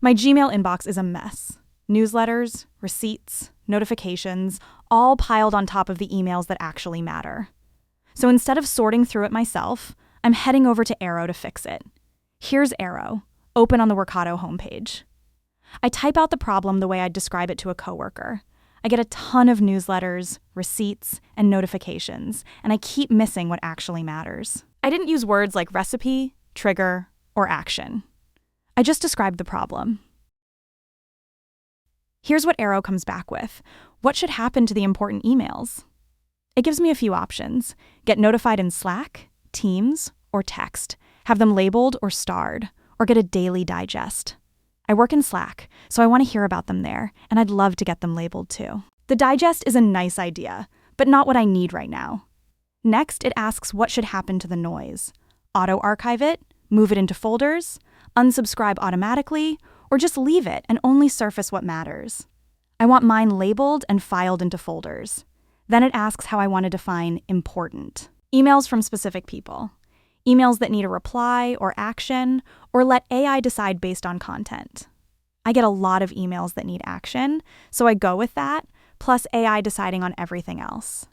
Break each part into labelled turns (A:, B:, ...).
A: My Gmail inbox is a mess. Newsletters, receipts, notifications, all piled on top of the emails that actually matter. So instead of sorting through it myself, I'm heading over to AIRO to fix it. Here's AIRO, open on the Workato homepage. I type out the problem the way I'd describe it to a coworker. I get a ton of newsletters, receipts, and notifications, and I keep missing what actually matters. I didn't use words like recipe, trigger, or action. I just described the problem. Here's what AIRO comes back with. What should happen to the important emails? It gives me a few options. Get notified in Slack, Teams, or text. Have them labeled or starred, or get a daily digest. I work in Slack, so I want to hear about them there, and I'd love to get them labeled too. The digest is a nice idea, but not what I need right now. Next, it asks what should happen to the noise. Auto-archive it, move it into folders, unsubscribe automatically, or just leave it and only surface what matters. I want mine labeled and filed into folders. Then it asks how I want to define important. Emails from specific people. Emails that need a reply or action, or let AI decide based on content. I get a lot of emails that need action, so I go with that, plus AI deciding on everything else.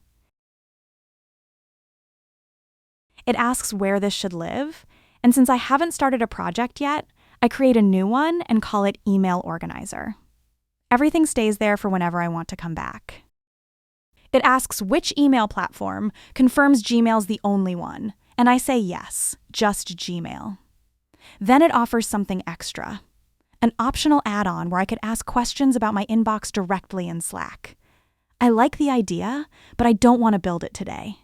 A: It asks where this should live, and since I haven't started a project yet, I create a new one and call it Email Organizer. Everything stays there for whenever I want to come back. It asks which email platform confirms Gmail's the only one, and I say yes, just Gmail. Then it offers something extra, an optional add-on where I could ask questions about my inbox directly in Slack. I like the idea, but I don't want to build it today.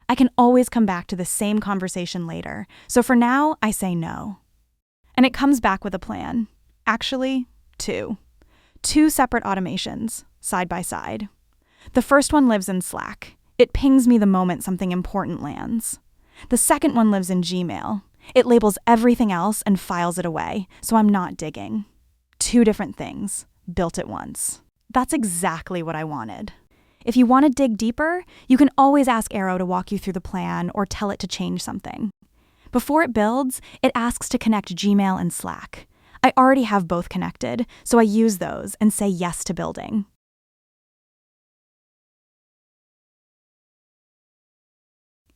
A: I can always come back to the same conversation later, so for now, I say no. And it comes back with a plan. Actually, two. Two separate automations, side by side. The first one lives in Slack. It pings me the moment something important lands. The second one lives in Gmail. It labels everything else and files it away, so I'm not digging. Two different things, built at once. That's exactly what I wanted. If you want to dig deeper, you can always ask AIRO to walk you through the plan or tell it to change something. Before it builds, it asks to connect Gmail and Slack. I already have both connected, so I use those and say yes to building.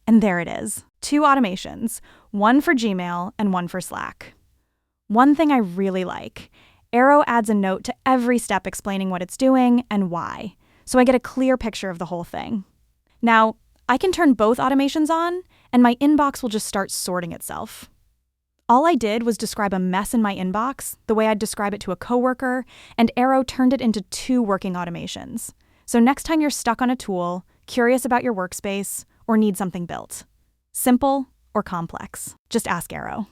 A: And there it is, two automations, one for Gmail and one for Slack. One thing I really like, AIRO adds a note to every step explaining what it's doing and why, so I get a clear picture of the whole thing. Now, I can turn both automations on, and my inbox will just start sorting itself. All I did was describe a mess in my inbox, the way I'd describe it to a coworker, and AIRO turned it into two working automations. So next time you're stuck on a tool, curious about your workspace, or need something built, simple or complex, just ask AIRO.